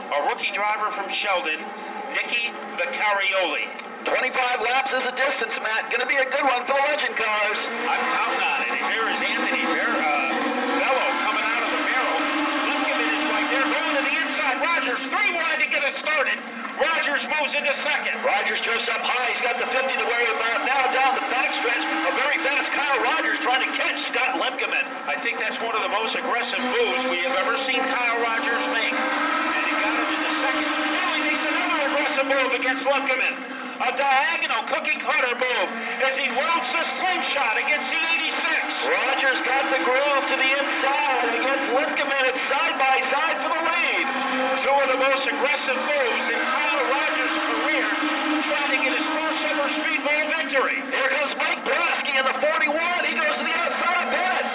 a rookie driver from Sheldon, Nicky Vicarioli. 25 laps is a distance, Matt. Going to be a good one for the legend cars. I'm counting on it. And here is Anthony Bello coming out of the barrel. Lipkeman is right there, going to the inside. Rogers, 3 wide to get it started. Rogers moves into second. Rogers drifts up high. He's got the 50 to worry about. Now down the backstretch, a very fast Kyle Rogers trying to catch Scott Lipkeman. I think that's one of the most aggressive moves we have ever seen Kyle Rogers make. And he got him into second. Now he makes another aggressive move against Lipkeman. A diagonal cookie-cutter move as he loads the slingshot against the 86. Rogers got the groove to the inside against Lipkeman. It's side by side for the lead. 2 of the most aggressive moves in Kyle Rogers' career, trying to get his first ever speedbowl victory. Here comes Mike Blasky in the 41. He goes to the outside of Bennett.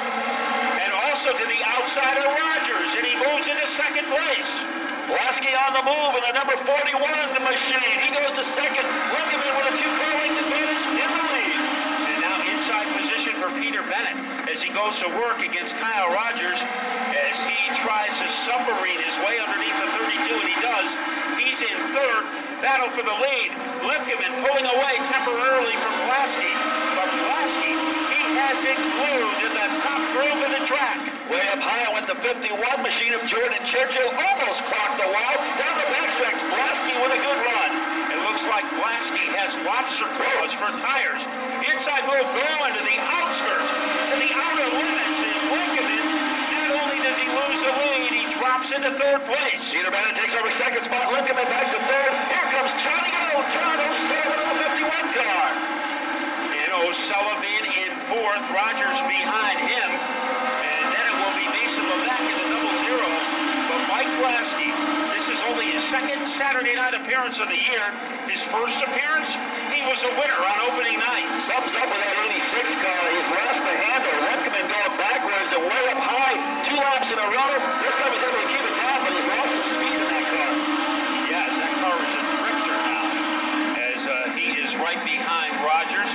And also to the outside of Rogers, and he moves into second place. Blasky on the move in the number 41 machine. He goes to second. Lipkeman with a 2-car length advantage in the lead. And now inside position for Peter Bennett as he goes to work against Kyle Rogers as he tries to submarine his way underneath the 32, and he does. He's in third. Battle for the lead. Lipkeman pulling away temporarily from Blasky, but Blasky, he has it glued in the top groove of the track. Way up high went the 51 machine of Jordan Churchill. Almost clocked the wall. Down the backstretch, Blasky with a good run. It looks like Blasky has lobster claws for tires. Inside move going to the outskirts. To the outer limits is Lipkeman. Not only does he lose the lead, he drops into third place. Peter Bennett takes over second spot. Lipkeman back to third. Here comes John O'Sullivan in the 51 car. And O'Sullivan in fourth. Rogers behind him. Back in the 0-0, but Mike Blasky, this is only his second Saturday night appearance of the year. His first appearance, he was a winner on opening night. Sums up with that 86 car. He's lost the handle. Lipkeman going backwards and way up high. 2 laps in a row. This time he's able to keep it down, but he's lost some speed in that car. Yes, that car is a drifter now, as he is right behind Rogers.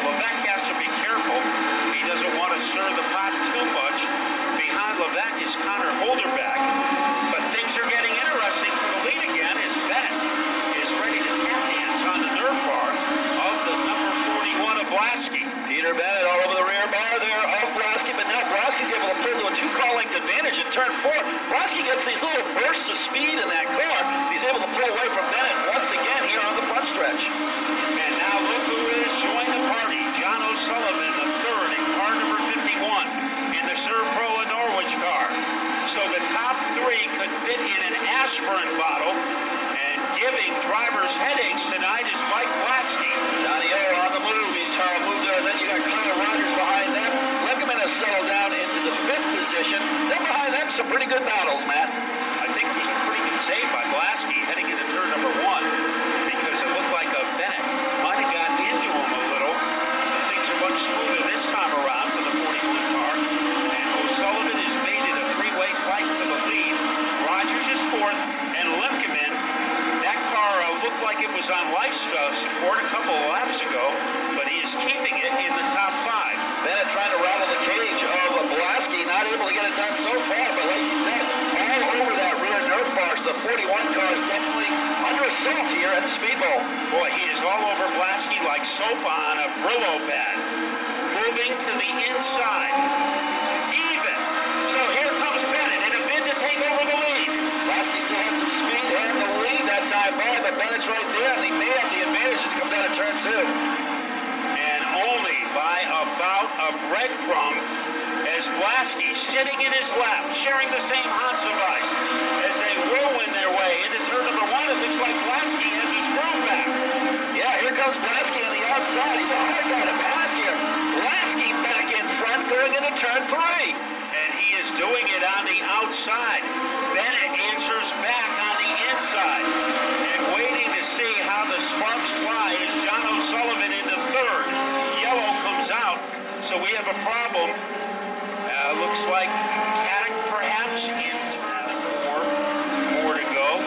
Levesque has to be careful. He doesn't want to stir the pot too much. Behind Levesque is Connor Holderback. But things are getting interesting for the lead again as Bennett is ready to tap dance on the nerve bar of the number 41 of Blasky. Peter Bennett all over the rear bar there of Blasky, but now Blasky's able to pull to a 2-car length advantage in turn 4. Blasky gets these little bursts of speed in that car. He's able to pull away from Bennett once again here on the front stretch. And now look who is joining the party. John O'Sullivan, the third in car number 51 in the Servpro Norwich car. So the top 3 could fit in an aspirin bottle, and giving drivers headaches tonight is Mike Blasky. Johnny O on the move. He's trying to move there. Then you got Kyle Rogers behind them. Lipkeman has settled down into the 5th position. Then behind them, some pretty good battles, Matt. I think it was a pretty good save by Blasky heading into turn number 1, because it looked like Bennett might have gotten into him a little. Things are much smoother this time around for the 41 car. And O'Sullivan has made it a 3-way fight for the lead. Rogers is 4th, and Lipkeman, that car looked like it was on life support a couple of laps ago, but he is keeping it in the top 5. Bennett trying to rattle the cage of Blasky, not able to get it done so far, but like you said, all over that rear nerve bar, so the 41 car is definitely under assault here at the Speedbowl. Boy, he is all over Blasky like soap on a Brillo pad. Moving to the inside. Even. So here comes Bennett in a bid to take over the lead. Blasky still had some speed there in the lead that time by, but Bennett's right there, and he may have the advantage as he comes out of turn 2. And only by about a breadcrumb as Blasky sitting in his lap, sharing the same Hansa vice as they whirlwind their way into turn number 1. It looks like Blasky has his groove back. Yeah, here comes Blasky on the outside. He's a hard guy to pass here. Blasky back in front going into turn 3. And he is doing it on the outside. Bennett answers back on the inside. And waiting to see how the sparks fly is John O'Sullivan into 3rd. Yellow comes out, so we have a problem. Looks like Caddick perhaps in turn 4. More to go.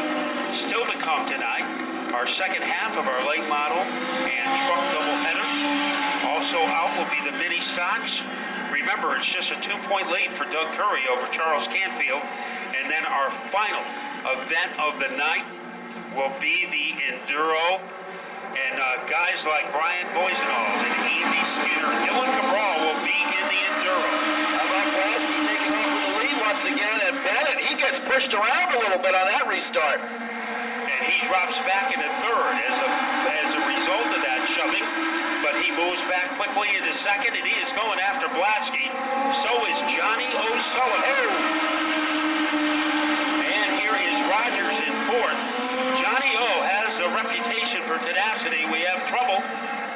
Still to come tonight. Our second half of our late model and truck doubleheaders. Also out will be the mini stocks. Remember, it's just a 2-point lead for Doug Curry over Charles Canfield. And then our final event of the night will be the Enduro. And guys like Brian Boisenall and Andy Skinner, Dylan Cabral will be in the Enduro. How about Blasky taking off with the lead once again, and Bennett, he gets pushed around a little bit on that restart. And he drops back into third as a result of that shoving, but he moves back quickly into second, and he is going after Blasky. So is Johnny O'Sullivan. And here is Rogers in fourth. Johnny O has a reputation for tenacity. We have trouble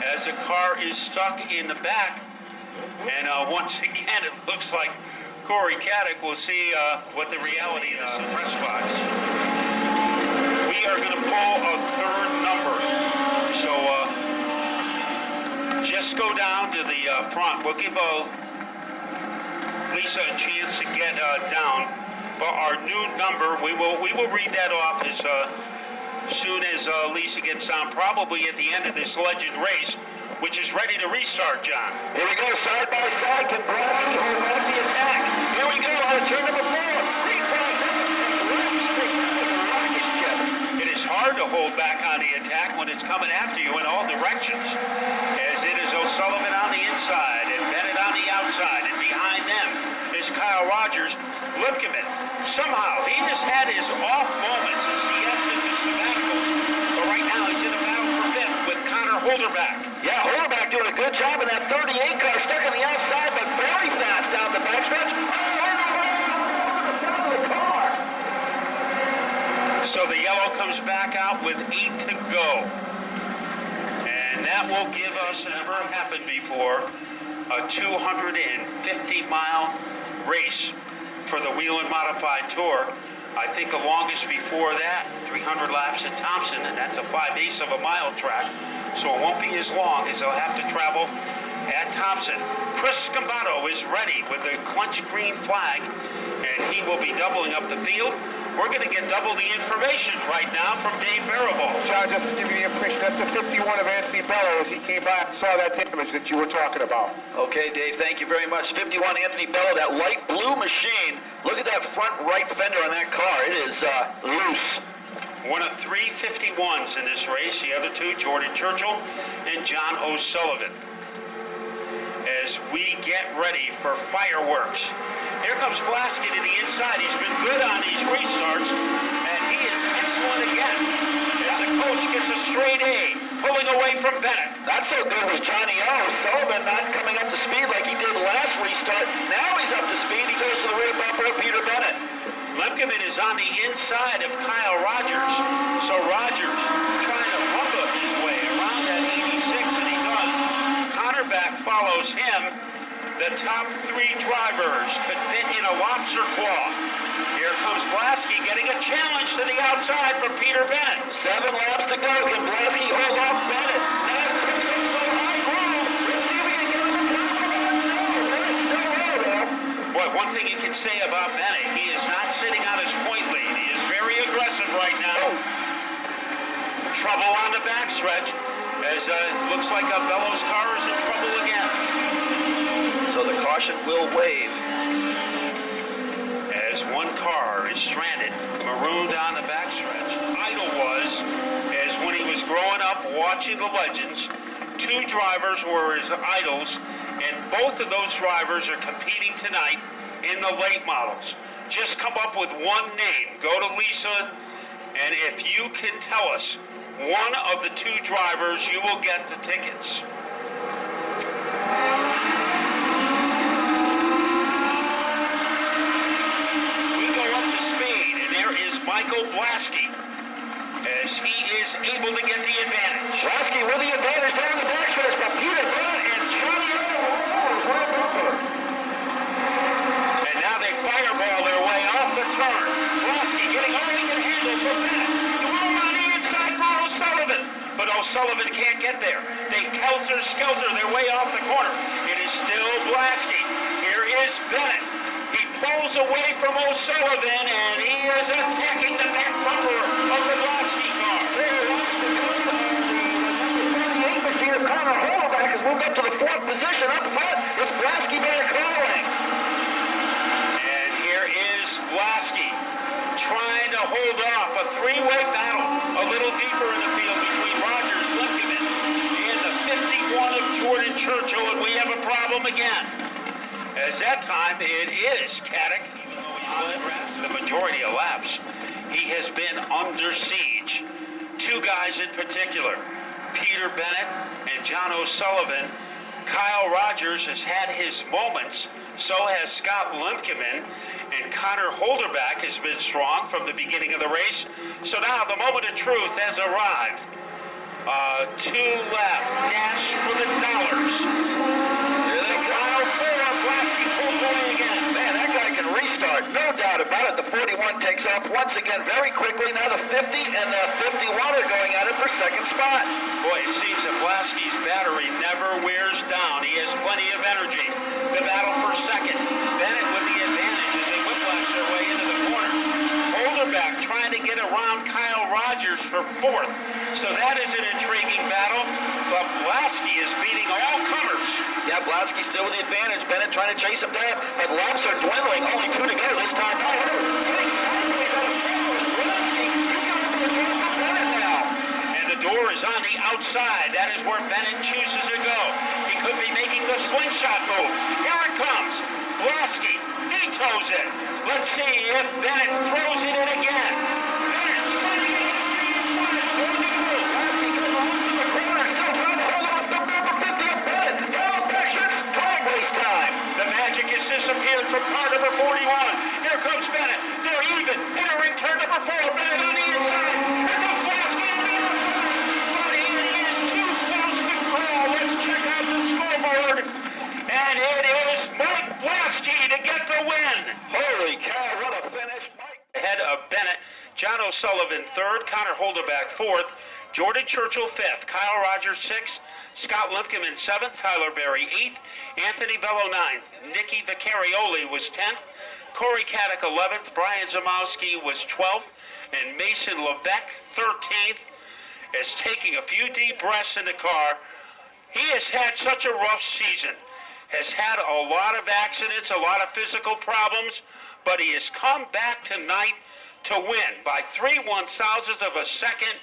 as the car is stuck in the back. And once again, it looks like Corey Caddick will see what the reality is in the press box. We are going to pull a third number. So just go down to the front. We'll give Lisa a chance to get down. But our new number, we will read that off as soon as Lisa gets down, probably at the end of this legend race, which is ready to restart, John. Here we go, side by side. Can Blasky hold back the attack? Here we go, on turn number 4. Green flag, Blasky takes the rocket ship. It is hard to hold back on the attack when it's coming after you in all directions, as it is O'Sullivan on the inside and Bennett on the outside, and behind them is Kyle Rogers. Lipkeman, somehow, he just had his off moments, his siestas, his sabbaticals, but right now he's in a battle for fifth with Connor Holderback. Yeah, Holderback doing a good job in that 38 car, stuck on the outside, but very fast down the backstretch. Oh, over the side of the car. So the yellow comes back out with 8 to go. And that will give us, never happened before, a 250-mile race for the Whelen Modified Tour. I think the longest before that, 300 laps at Thompson, and that's a 5/8 of a mile track, so it won't be as long as they'll have to travel at Thompson. Chris Scambato is ready with the clench green flag, and he will be doubling up the field. We're going to get double the information right now from Dave Baraball. John, just to give you the impression, that's the 51 of Anthony Bello as he came by and saw that damage that you were talking about. Okay, Dave, thank you very much. 51 Anthony Bello, that light blue machine. Look at that front right fender on that car. It is loose. One of 3 51s in this race. The other two, Jordan Churchill and John O'Sullivan. As we get ready for fireworks. Here comes Blasky to the inside. He's been good on these restarts, and he is excellent again. As the coach gets a straight A, pulling away from Bennett. Not so good was Johnny O. Sullivan not coming up to speed like he did last restart. Now he's up to speed. He goes to the rear bumper of Peter Bennett. Lemkeman is on the inside of Kyle Rogers. So Rogers trying to rumble his way around that 86, and he does. Connerback follows him. The top 3 drivers could fit in a lobster claw. Here comes Blasky getting a challenge to the outside from Peter Bennett. 7 laps to go. Can Blasky hold off Bennett? Now trips into the high groove. Let's see if we can get him in time. No, Bennett's still there, though. Boy, one thing you can say about Bennett, he is not sitting on his point lead. He is very aggressive right now. Trouble on the backstretch, as looks like Bellows' car is in trouble again. So the caution will wave. As one car is stranded, marooned on the backstretch. Idle was, as when he was growing up watching the legends, 2 drivers were his idols, and both of those drivers are competing tonight in the late models. Just come up with one name. Go to Lisa, and if you can tell us one of the 2 drivers, you will get the tickets. Michael Blasky, as he is able to get the advantage. Blasky with the advantage down the backstretch, but Peter Bennett and Johnny O. And now they fireball their way off the turn. Blasky getting all he can handle from Bennett. The room on the inside for O'Sullivan. But O'Sullivan can't get there. They helter-skelter their way off the corner. It is still Blasky. Here is Bennett. He pulls away from O'Sullivan, and he is attacking the back bumper of the Blasky car. The 38 machine of Connor Holderback has moved up to the 4th position. Up front, it's Blasky back calling. And here is Blasky trying to hold Churchill, and we have a problem again. As that time, it is Caddick, even though he's led the majority of laps. He has been under siege. Two guys in particular, Peter Bennett and John O'Sullivan. Kyle Rogers has had his moments, so has Scott Limkeman, and Connor Holderback has been strong from the beginning of the race. So now the moment of truth has arrived. Two-lap dash for the dollars. Here they go. Final four, Blasky pulls away again. Man, that guy can restart, no doubt about it. The 41 takes off once again very quickly. Now the 50 and the 51 are going at it for second spot. Boy, it seems that Blasky's battery never wears down. He has plenty of energy. The battle for second. Bennett with the advantage as they whiplash their way into the corner. Holderback trying to get around Kyle Rogers for fourth. So that is an intriguing battle, but Blasky is beating all comers. Yeah, Blasky still with the advantage. Bennett trying to chase him down, but laps are dwindling. Only two to go this time. And the door is on the outside. That is where Bennett chooses to go. He could be making the slingshot move. Here it comes. Blasky vetoes it. Let's see if Bennett throws it in again. Bennett sending it on the inside. Blasky gets lost in the corner, still trying to hold off the number 50 of Bennett. Down backstretch, drag race time. The magic has disappeared from car number 41. Here comes Bennett. They're even. Entering turn number 4. Bennett on the inside. Here comes Blasky on the outside. But he is too close to call. Let's check out the scoreboard. And it is Mike Blasky to get the win. Holy cow, what a finish. Mike. Ahead of Bennett, John O'Sullivan third, Connor Holderback fourth, Jordan Churchill fifth, Kyle Rogers sixth, Scott Limkeman seventh, Tyler Berry eighth, Anthony Bello ninth, Nicky Vicarioli was 10th, Corey Caddick 11th, Brian Zamowski was 12th, and Mason Levesque 13th. Is taking a few deep breaths in the car. He has had such a rough season, has had a lot of accidents, a lot of physical problems, but he has come back tonight to win by 3/1,000ths of a second.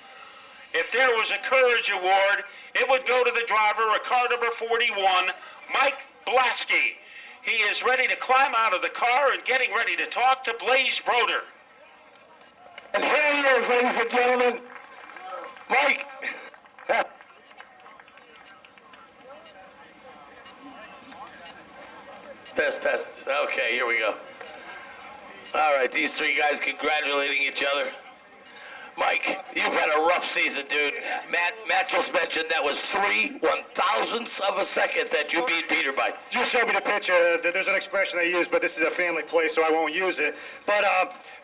If there was a courage award, it would go to the driver of car number 41, Mike Blasky. He is ready to climb out of the car and getting ready to talk to Blaze Broder. And here he is, ladies and gentlemen. Mike. Test. Okay, here we go. All right, these three guys congratulating each other. Mike, you've had a rough season, dude. Matt just mentioned that was 3/1000ths of a second that you beat Peter by. Just showed me the picture. There's an expression they use, but this is a family place, so I won't use it. But,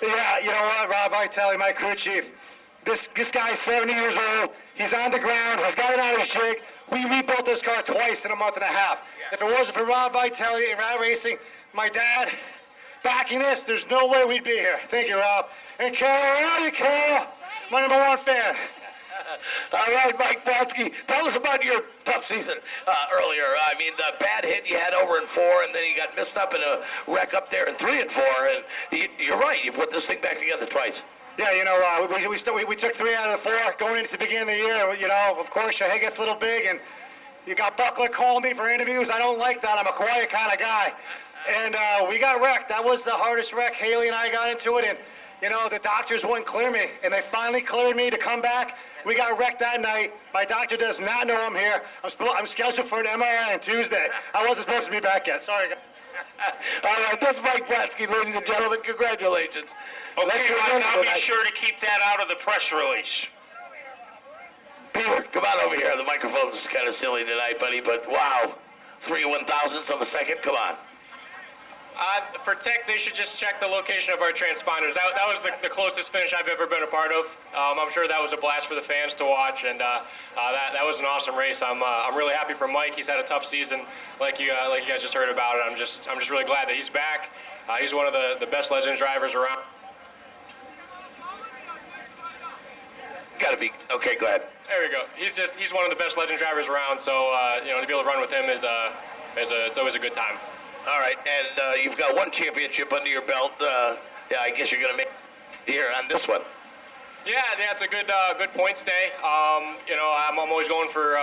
yeah, you know what, Rob Vitale, my crew chief, this guy's 70 years old. He's on the ground. He's got it on his jig. We rebuilt this car twice in a month and a half. If it wasn't for Rob Vitale and Rob Racing, my dad backing this, there's no way we'd be here. Thank you, Rob. And Carol, where are you, Carol? My #1 fan. All right, Mike Blasky, tell us about your tough season earlier. I mean, the bad hit you had over in 4, and then you got messed up in a wreck up there in 3 and 4, and you're right, you put this thing back together twice. Yeah, you know, we took 3 out of the 4 going into the beginning of the year. You know, of course, your head gets a little big, and you got Buckler calling me for interviews. I don't like that. I'm a quiet kind of guy. And we got wrecked. That was the hardest wreck. Haley and I got into it, and, you know, the doctors wouldn't clear me, and they finally cleared me to come back. We got wrecked that night. My doctor does not know I'm here. I'm scheduled for an MRI on Tuesday. I wasn't supposed to be back yet. Sorry, guys. All right, that's Mike Blasky, ladies and gentlemen. Congratulations. Okay, Mike, I'll be sure to keep that out of the press release. Peter, come on over here. The microphone's kind of silly tonight, buddy, but wow. 3/1000ths of a second, come on. For tech, they should just check the location of our transponders. That was the closest finish I've ever been a part of. I'm sure that was a blast for the fans to watch, and that was an awesome race. I'm really happy for Mike. He's had a tough season, like you guys just heard about it. I'm just really glad that he's back. He's one of the best legend drivers around. Gotta be okay. Go ahead. There we go. He's one of the best legend drivers around. So you know, to be able to run with him is it's always a good time. All right, and you've got one championship under your belt. Yeah, I guess you're going to make here on this one. Yeah, it's a good points day. You know, I'm always going for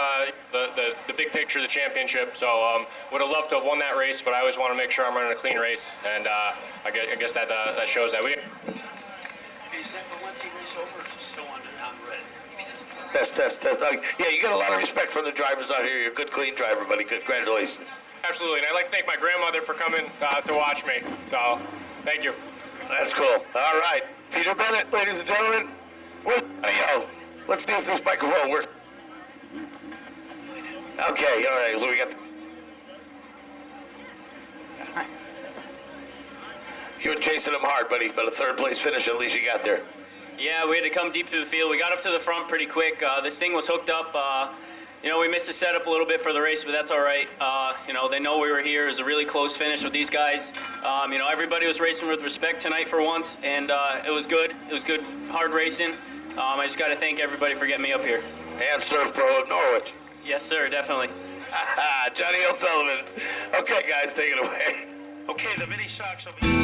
the big picture, the championship. So would have loved to have won that race, but I always want to make sure I'm running a clean race, and I guess that shows that. Is that for one team race over, or is it still on red? Test. Yeah, you got a lot of respect from the drivers out here. You're a good, clean driver, buddy. Congratulations. Absolutely, and I'd like to thank my grandmother for coming to watch me. So, thank you. That's cool. All right. Peter Bennett, ladies and gentlemen. Let's see if this microphone works. Okay, all right. So we got. You were chasing him hard, buddy, but a third place finish, at least you got there. Yeah, we had to come deep through the field. We got up to the front pretty quick. This thing was hooked up. You know, we missed the setup a little bit for the race, but that's all right. You know, they know we were here. It was a really close finish with these guys. You know, everybody was racing with respect tonight for once, and it was good. It was good, hard racing. I just got to thank everybody for getting me up here. And Surf Pro of Norwich. Yes, sir, definitely. Johnny O'Sullivan. Okay, guys, take it away. Okay, the mini stocks will be.